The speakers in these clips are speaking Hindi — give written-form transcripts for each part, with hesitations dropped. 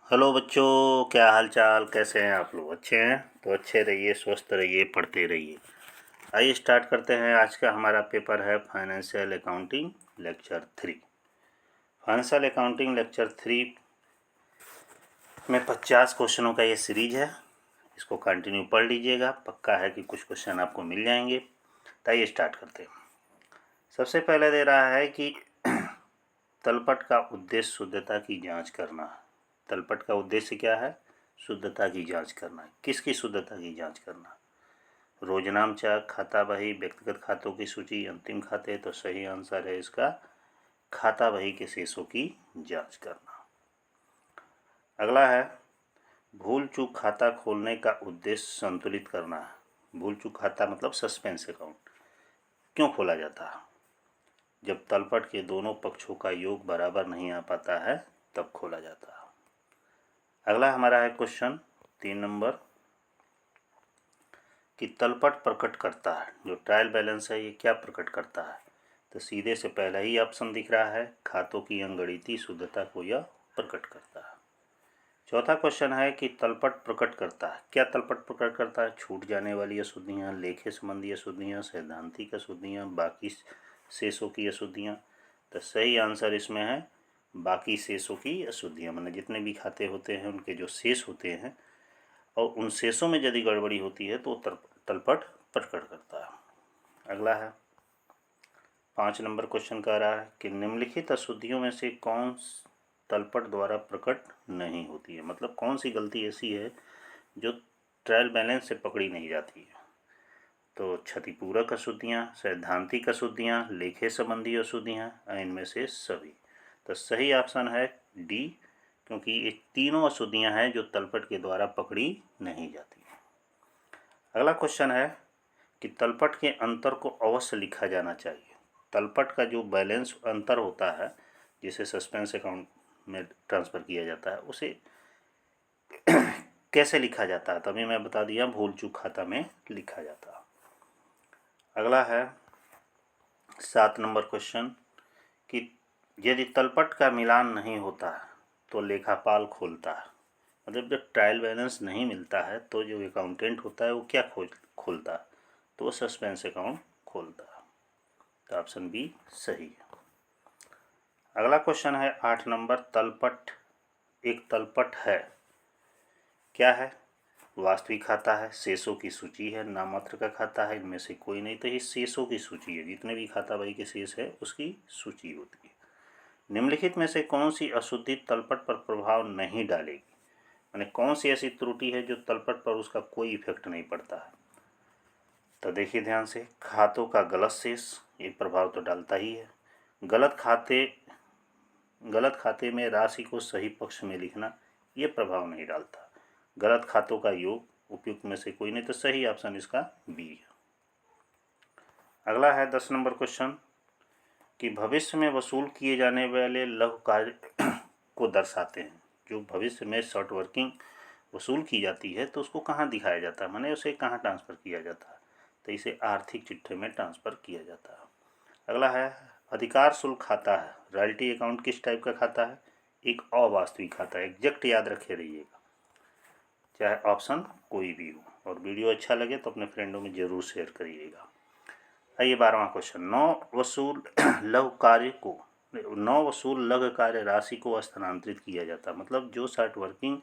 हेलो बच्चों, क्या हाल चाल, कैसे हैं आप लोग? अच्छे हैं तो अच्छे रहिए, स्वस्थ रहिए, पढ़ते रहिए। आइए स्टार्ट करते हैं। आज का हमारा पेपर है financial accounting lecture 3। Financial accounting lecture 3 में 50 क्वेश्चनों का ये सीरीज है। इसको कंटिन्यू पढ़ लीजिएगा, पक्का है कि कुछ क्वेश्चन आपको मिल जाएंगे। तो आइए स्टार्ट करते हैं। सबसे पहले दे रहा है कि तलपट का उद्देश्य शुद्धता की जाँच करना। तलपट का उद्देश्य क्या है? शुद्धता की जांच करना। किसकी शुद्धता की जांच करना? रोजनाम चेक, खाता बही, व्यक्तिगत खातों की सूची, अंतिम खाते। तो सही आंसर है इसका खाता बही के शेषों की जांच करना। अगला है भूल चूक खाता खोलने का उद्देश्य संतुलित करना है। भूल चूक खाता मतलब सस्पेंस अकाउंट क्यों खोला जाता है? जब तलपट के दोनों पक्षों का योग बराबर नहीं आ पाता है तब खोला जाता है। अगला हमारा है क्वेश्चन 3 नंबर कि तलपट प्रकट करता है, जो ट्रायल बैलेंस है ये क्या प्रकट करता है? तो सीधे से पहला ही ऑप्शन दिख रहा है, खातों की अंगणितीय शुद्धता को यह प्रकट करता है। चौथा क्वेश्चन है कि तलपट प्रकट करता है, क्या तलपट प्रकट करता है? छूट जाने वाली अशुद्धियाँ, लेखे संबंधी अशुद्धियाँ, सैद्धांतिक अशुद्धियाँ, बाकी शेषों की अशुद्धियाँ। तो सही आंसर इसमें है बाकी शेषों की अशुद्धियाँ, मतलब जितने भी खाते होते हैं उनके जो शेष होते हैं और उन शेषों में यदि गड़बड़ी होती है तो तलपट प्रकट करता है। अगला है 5 नंबर क्वेश्चन कह रहा है कि निम्नलिखित अशुद्धियों में से कौन तलपट द्वारा प्रकट नहीं होती है? मतलब कौन सी गलती ऐसी है जो ट्रायल बैलेंस से पकड़ी नहीं जाती है? तो क्षतिपूरक अशुद्धियाँ, सैद्धांतिक अशुद्धियाँ, लेखे संबंधी अशुद्धियाँ, इनमें से सभी। तो सही ऑप्शन है डी, क्योंकि ये तीनों अशुद्धियाँ हैं जो तलपट के द्वारा पकड़ी नहीं जाती। अगला क्वेश्चन है कि तलपट के अंतर को अवश्य लिखा जाना चाहिए। तलपट का जो बैलेंस अंतर होता है जिसे सस्पेंस अकाउंट में ट्रांसफ़र किया जाता है उसे कैसे लिखा जाता है? तभी मैं बता दिया, भूल चूक खाता में लिखा जाता है। अगला है 7 नंबर क्वेश्चन कि यदि तलपट का मिलान नहीं होता तो लेखापाल खोलता है। मतलब जब ट्रायल बैलेंस नहीं मिलता है तो जो अकाउंटेंट होता है वो क्या खोलता है? तो वो सस्पेंस अकाउंट खोलता है। तो ऑप्शन बी सही है। अगला क्वेश्चन है 8 नंबर, तलपट एक तलपट है, क्या है? वास्तविक खाता है, शेषों की सूची है, नाममात्र का खाता है, इनमें से कोई नहीं। तो ये शेषों की सूची है, जितने भी खाता बही के शेष है उसकी सूची होती है। निम्नलिखित में से कौन सी अशुद्धि तलपट पर प्रभाव नहीं डालेगी? यानी कौन सी ऐसी त्रुटि है जो तलपट पर उसका कोई इफेक्ट नहीं पड़ता है? तो देखिए ध्यान से, खातों का गलत शेष ये प्रभाव तो डालता ही है। गलत खाते में राशि को सही पक्ष में लिखना ये प्रभाव नहीं डालता। गलत खातों का योग उपयुक्त में से कोई नहीं। तो सही ऑप्शन इसका बी है। अगला है 10 नंबर क्वेश्चन कि भविष्य में वसूल किए जाने वाले लघु कार्य को दर्शाते हैं। जो भविष्य में शॉर्ट वर्किंग वसूल की जाती है तो उसको कहाँ दिखाया जाता है, माने उसे कहाँ ट्रांसफ़र किया जाता है? तो इसे आर्थिक चिट्ठे में ट्रांसफ़र किया जाता है। अगला है अधिकार शुल्क खाता है, रॉयल्टी अकाउंट किस टाइप का खाता है? एक अवास्तविक खाता है। एग्जैक्ट याद रखे रहिएगा, चाहे ऑप्शन कोई भी हो। और वीडियो अच्छा लगे तो अपने फ्रेंडों में ज़रूर शेयर करिएगा। आइए 12वां क्वेश्चन, नौ वसूल लघु कार्य राशि को स्थानांतरित किया जाता है। मतलब जो शॉर्ट वर्किंग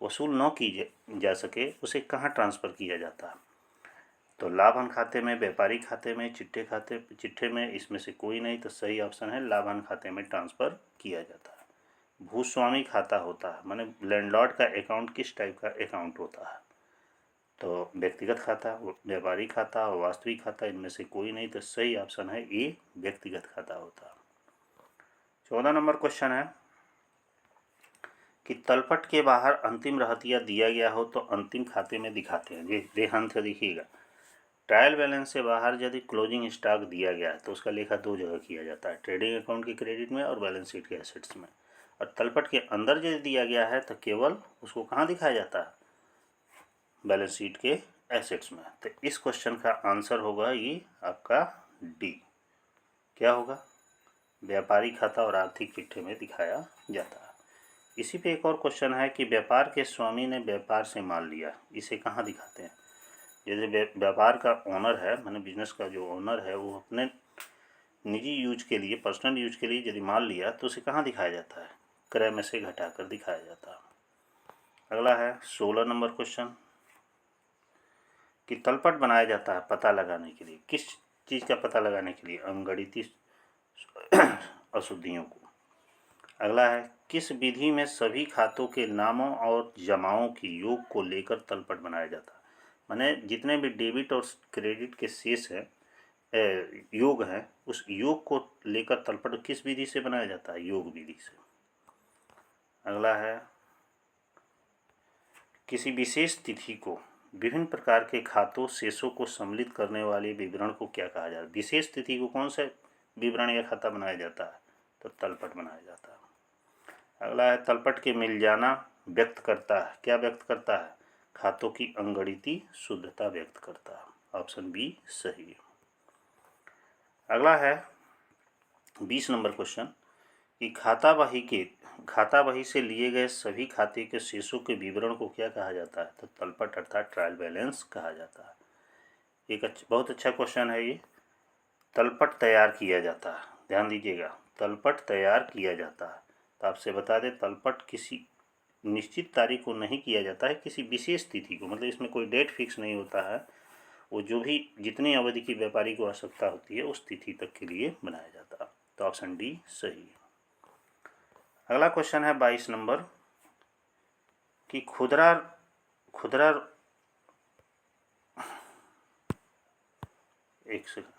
वसूल न की जा सके उसे कहाँ ट्रांसफ़र किया जाता है? तो लाभांश खाते में, व्यापारी खाते में, चिट्ठे में, इसमें से कोई नहीं। तो सही ऑप्शन है लाभांश खाते में ट्रांसफ़र किया जाता है। भूस्वामी खाता होता है, माने लैंडलॉर्ड का अकाउंट किस टाइप का अकाउंट होता है? तो व्यक्तिगत खाता, व्यापारी खाता और वास्तविक खाता, इनमें से कोई नहीं। तो सही ऑप्शन है ए, व्यक्तिगत खाता होता है। 14 नंबर क्वेश्चन है कि तलपट के बाहर अंतिम रहतिया दिया गया हो तो अंतिम खाते में दिखाते हैं। ध्यान से देखिएगा, ट्रायल बैलेंस से बाहर यदि क्लोजिंग स्टॉक दिया गया है तो उसका लेखा दो जगह किया जाता है, ट्रेडिंग अकाउंट के क्रेडिट में और बैलेंस शीट के एसेट्स में। और तलपट के अंदर यदि दिया गया है तो केवल उसको कहाँ दिखाया जाता है? बैलेंस शीट के एसेट्स में। तो इस क्वेश्चन का आंसर होगा ये आपका डी। क्या होगा? व्यापारी खाता और आर्थिक चिट्ठे में दिखाया जाता है। इसी पे एक और क्वेश्चन है कि व्यापार के स्वामी ने व्यापार से माल लिया, इसे कहाँ दिखाते हैं। जैसे व्यापार का ओनर है, माने बिजनेस का जो ओनर है, वो अपने निजी यूज के लिए, पर्सनल यूज के लिए यदि माल लिया तो उसे कहाँ दिखाया जाता है, क्रय में से घटाकर दिखाया जाता है। अगला है 16 नंबर क्वेश्चन कि तलपट बनाया जाता है पता लगाने के लिए, किस चीज़ का पता लगाने के लिए, अंगणितीय अशुद्धियों को। अगला है किस विधि में सभी खातों के नामों और जमाओं की योग को लेकर तलपट बनाया जाता है। माने जितने भी डेबिट और क्रेडिट के शेष है योग है, उस योग को लेकर तलपट किस विधि से बनाया जाता है, योग विधि से। अगला है किसी विशेष तिथि को विभिन्न प्रकार के खातों शेषों को सम्मिलित करने वाले विवरण को क्या कहा जाता है। विशेष तिथि को कौन सा विवरण या खाता बनाया जाता है, तो तलपट बनाया जाता है। अगला है तलपट के मिल जाना व्यक्त करता है, क्या व्यक्त करता है, खातों की अंगणितीय शुद्धता व्यक्त करता है। ऑप्शन बी सही है। अगला है 20 नंबर क्वेश्चन कि खाता बही से लिए गए सभी खाते के शेषों के विवरण को क्या कहा जाता है, तो तलपट अर्थात ट्रायल बैलेंस कहा जाता है। एक बहुत अच्छा क्वेश्चन है ये। तलपट तैयार किया जाता है, ध्यान दीजिएगा, तलपट तैयार किया जाता है। तो आपसे बता दें तलपट किसी निश्चित तारीख को नहीं किया जाता है, किसी विशेष तिथि को, मतलब इसमें कोई डेट फिक्स नहीं होता है, वो जो भी जितनी अवधि की व्यापारी को आवश्यकता होती है उस तिथि तक के लिए बनाया जाता है। तो ऑप्शन डी सही है। अगला क्वेश्चन है 22 नंबर कि खुदरा एक सेकंड,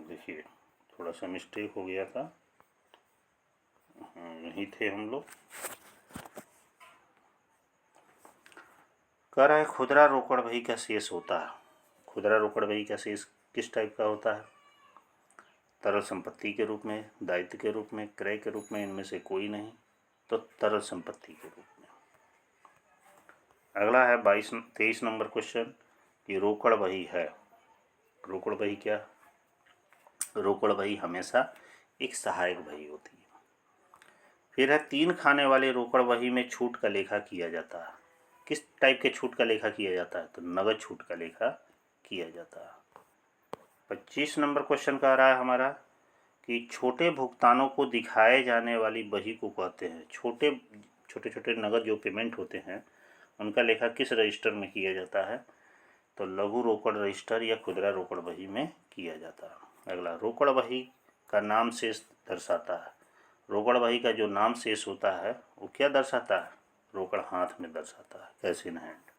देखिए थोड़ा सा मिस्टेक हो गया था, यहीं थे हम लोग। कह रहा है खुदरा रोकड़ बही का शेष होता है। खुदरा रोकड़ बही का शेष किस टाइप का होता है, तरल संपत्ति के रूप में, दायित्व के रूप में, क्रय के रूप में, इनमें से कोई नहीं, तो तरल संपत्ति के रूप में। अगला है 23 नंबर क्वेश्चन कि रोकड़ बही है। रोकड़ बही क्या, रोकड़ बही हमेशा एक सहायक बही होती है। फिर है 3 खाने वाले रोकड़ बही में छूट का लेखा किया जाता है। किस टाइप के छूट का लेखा किया जाता है, तो नगद छूट का लेखा किया जाता है। 25 नंबर क्वेश्चन कह रहा है हमारा कि छोटे भुगतानों को दिखाए जाने वाली बही को कहते हैं। छोटे छोटे नगद जो पेमेंट होते हैं उनका लेखा किस रजिस्टर में किया जाता है, तो लघु रोकड़ रजिस्टर या खुदरा रोकड़ बही में किया जाता है। अगला रोकड़ बही का नाम शेष दर्शाता है। रोकड़ बही का जो नाम शेष होता है वो क्या दर्शाता है, रोकड़ हाथ में दर्शाता है, कैश इन हैंड।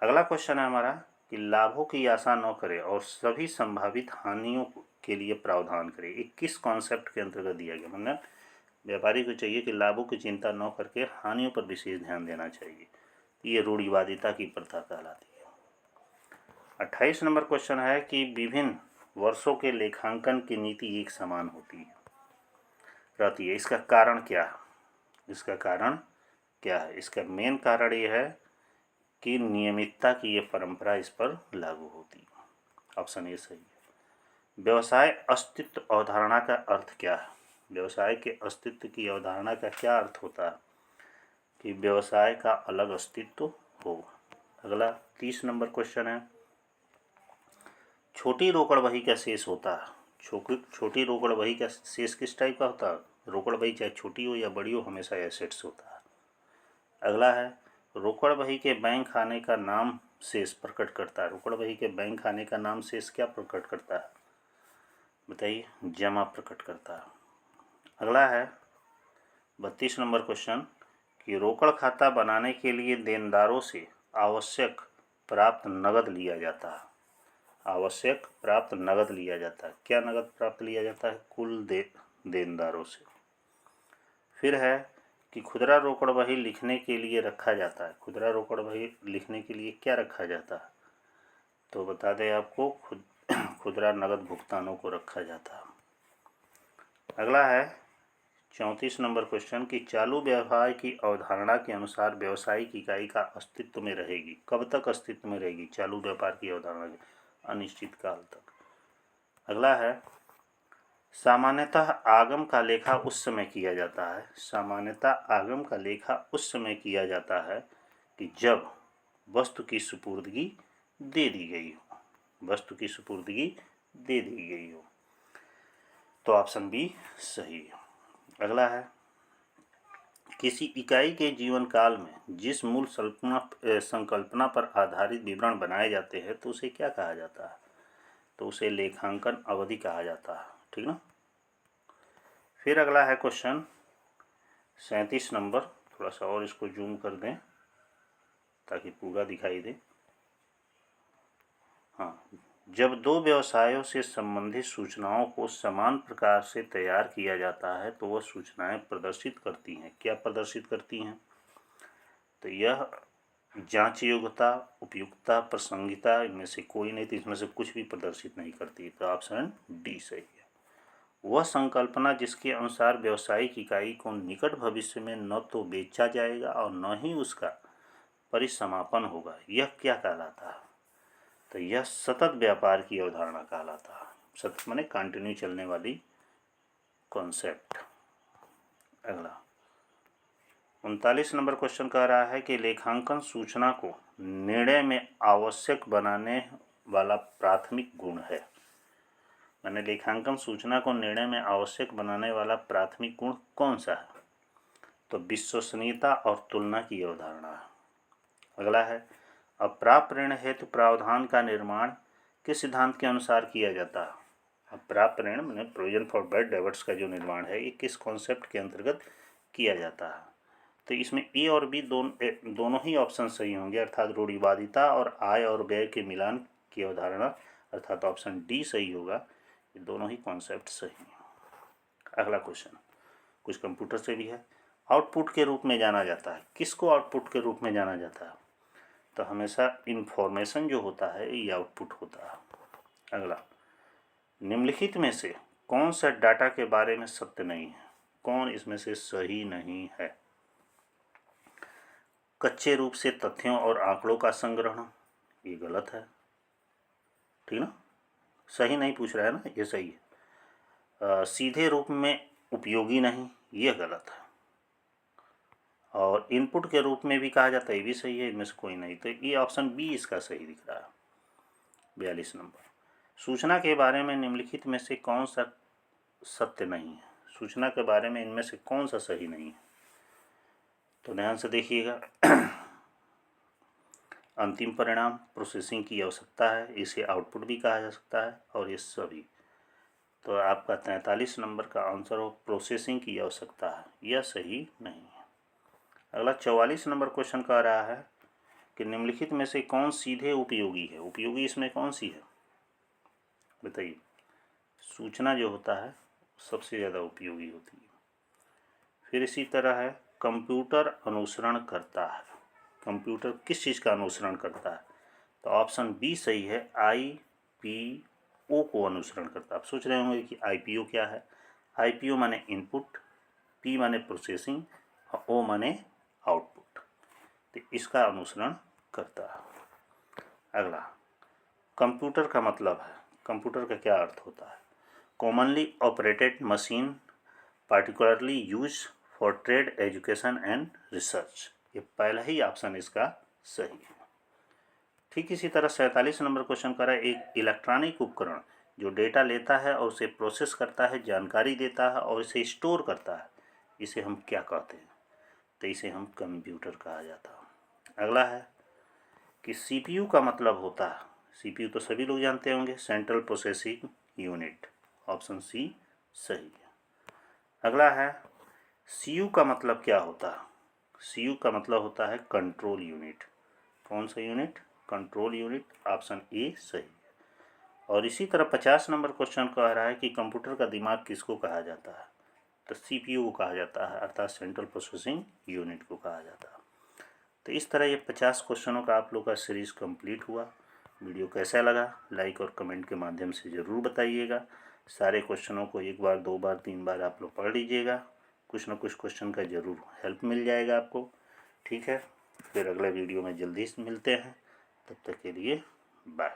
अगला क्वेश्चन है हमारा कि लाभों की आशा न करें और सभी संभावित हानियों के लिए प्रावधान करें। ये किस कॉन्सेप्ट के अंतर्गत दिया गया, मतलब व्यापारी को चाहिए कि लाभों की चिंता न करके हानियों पर विशेष ध्यान देना चाहिए। ये रूढ़िवादिता की प्रथा कहलाती है। 28 नंबर क्वेश्चन है कि विभिन्न वर्षों के लेखांकन की नीति एक समान रहती है, इसका कारण क्या है, इसका कारण क्या है। इसका मेन कारण ये है कि नियमितता की ये परंपरा इस पर लागू होती है। ऑप्शन ए सही है। व्यवसाय अस्तित्व अवधारणा का अर्थ क्या है, व्यवसाय के अस्तित्व की अवधारणा का क्या अर्थ होता है, कि व्यवसाय का अलग अस्तित्व हो। अगला 30 नंबर क्वेश्चन है छोटी रोकड़ बही का शेष होता है। छोटी रोकड़ बही का शेष किस टाइप का होता है, रोकड़ बही चाहे छोटी हो या बड़ी हो हमेशा एसेट्स होता है। अगला है रोकड़ बही के बैंक खाने का नाम शेष प्रकट करता है। रोकड़ बही के बैंक खाने का नाम शेष क्या प्रकट करता है, बताइए, जमा प्रकट करता है। अगला है 32 नंबर क्वेश्चन कि रोकड़ खाता बनाने के लिए देनदारों से आवश्यक प्राप्त नगद लिया जाता है। आवश्यक प्राप्त नगद लिया जाता है, क्या नगद प्राप्त लिया जाता है, कुल देनदारों से। फिर है कि खुदरा रोकड़ बही लिखने के लिए रखा जाता है। खुदरा रोकड़ बही लिखने के लिए क्या रखा जाता है, तो बता दें आपको खुदरा नगद भुगतानों को रखा जाता है। अगला है 34 नंबर क्वेश्चन कि चालू व्यवसाय की अवधारणा के अनुसार व्यावसायिक इकाई का अस्तित्व में रहेगी। कब तक अस्तित्व में रहेगी चालू व्यापार की अवधारणा? अनिश्चित काल तक। अगला है, सामान्यतः आगम का लेखा उस समय किया जाता है। सामान्यतः आगम का लेखा उस समय किया जाता है कि जब वस्तु की सुपुर्दगी दे दी गई हो। वस्तु की सुपुर्दगी दे दी गई हो। तो ऑप्शन बी सही है। अगला है, किसी इकाई के जीवन काल में जिस मूल संकल्पना पर आधारित विवरण बनाए जाते हैं तो उसे क्या कहा जाता है? तो उसे लेखांकन अवधि कहा जाता है। ठीक ना। फिर अगला है क्वेश्चन 37 नंबर, थोड़ा सा और इसको जूम कर दें ताकि पूरा दिखाई दे। हाँ, जब दो व्यवसायों से संबंधित सूचनाओं को समान प्रकार से तैयार किया जाता है तो वह सूचनाएं प्रदर्शित करती हैं। क्या प्रदर्शित करती हैं? तो यह जांच योग्यता, उपयुक्तता, प्रासंगिकता, इनमें से कोई नहीं, तो इसमें से कुछ भी प्रदर्शित नहीं करती। तो ऑप्शन डी सही है। वह संकल्पना जिसके अनुसार व्यावसायिक इकाई को निकट भविष्य में न तो बेचा जाएगा और न ही उसका परिसमापन होगा, यह क्या कहलाता है? तो यह सतत व्यापार की अवधारणा कहलाता है। सतत माने कंटिन्यू चलने वाली कॉन्सेप्ट। अगला 39 नंबर क्वेश्चन कह रहा है कि लेखांकन सूचना को निर्णय में आवश्यक बनाने वाला प्राथमिक गुण है। मैंने लेखांकन सूचना को निर्णय में आवश्यक बनाने वाला प्राथमिक गुण कौन सा है? तो विश्वसनीयता और तुलना की अवधारणा है। अगला है, अप्राप्य ऋण हेतु प्रावधान का निर्माण किस सिद्धांत के अनुसार किया जाता है? अप्राप्य ऋण मैंने प्रोविजन फॉर बैड डेब्ट्स का जो निर्माण है ये किस कॉन्सेप्ट के अंतर्गत किया जाता है? तो इसमें ए और बी दोनों ही ऑप्शन सही होंगे, अर्थात रूढ़िवादिता और आय और व्यय के मिलान की अवधारणा, अर्थात ऑप्शन डी सही होगा। ये दोनों ही कॉन्सेप्ट सही हैं। अगला क्वेश्चन कुछ कंप्यूटर से भी है। आउटपुट के रूप में जाना जाता है। किसको आउटपुट के रूप में जाना जाता है? तो हमेशा इन्फॉर्मेशन जो होता है ये आउटपुट होता है। अगला, निम्नलिखित में से कौन सा डाटा के बारे में सत्य नहीं है? कौन इसमें से सही नहीं है? कच्चे रूप से तथ्यों और आंकड़ों का संग्रहण, ये गलत है। ठीक ना, सही नहीं पूछ रहा है ना, ये सही है। सीधे रूप में उपयोगी नहीं, ये गलत है। और इनपुट के रूप में भी कहा जाता है, ये भी सही है, इनमें से कोई नहीं। तो ये ऑप्शन बी इसका सही दिख रहा है। 42 नंबर, सूचना के बारे में निम्नलिखित में से कौन सा सत्य नहीं है? सूचना के बारे में इनमें से कौन सा सही नहीं है? तो ध्यान से देखिएगा। अंतिम परिणाम प्रोसेसिंग की आवश्यकता है, इसे आउटपुट भी कहा जा सकता है, और ये सभी। तो आपका 43 नंबर का आंसर हो प्रोसेसिंग की आवश्यकता है, यह सही नहीं है। अगला 44 नंबर क्वेश्चन कह रहा है कि निम्नलिखित में से कौन सीधे उपयोगी है? उपयोगी इसमें कौन सी है बताइए? सूचना जो होता है सबसे ज़्यादा उपयोगी होती है। फिर इसी तरह है, कंप्यूटर अनुसरण करता है। कंप्यूटर किस चीज़ का अनुसरण करता है? तो ऑप्शन बी सही है, IPO को अनुसरण करता है। आप सोच रहे होंगे कि IPO क्या है? IPO माने इनपुट, P माने प्रोसेसिंग और O माने आउटपुट। तो इसका अनुसरण करता है। अगला, कंप्यूटर का मतलब है, कंप्यूटर का क्या अर्थ होता है? Commonly operated machine particularly use for trade, education and research. ये पहला ही ऑप्शन इसका सही है। ठीक इसी तरह 47 नंबर क्वेश्चन कर रहा है, एक इलेक्ट्रॉनिक उपकरण जो डेटा लेता है और उसे प्रोसेस करता है, जानकारी देता है और इसे स्टोर करता है, इसे हम क्या कहते हैं? तो इसे हम कंप्यूटर कहा जाता है। अगला है कि CPU का मतलब होता है, CPU तो सभी लोग जानते होंगे, central processing unit. Option C सही है। अगला है, CU का मतलब क्या होता है? CU का मतलब होता है कंट्रोल यूनिट। कौन सा unit? Control unit. Option A सही है। और इसी तरह 50 नंबर क्वेश्चन कह रहा है कि कंप्यूटर का दिमाग किसको कहा जाता है? तो CPU को कहा जाता है, अर्थात सेंट्रल प्रोसेसिंग यूनिट को कहा जाता है। तो इस तरह ये 50 क्वेश्चनों का आप लोग का सीरीज़ कंप्लीट हुआ। वीडियो कैसा लगा लाइक और कमेंट के माध्यम से ज़रूर बताइएगा। सारे क्वेश्चनों को एक बार, दो बार, तीन बार आप लोग पढ़ लीजिएगा। कुछ ना कुछ क्वेश्चन का ज़रूर हेल्प मिल जाएगा आपको। ठीक है, फिर अगले वीडियो में जल्दी से मिलते हैं, तब तक के लिए बाय।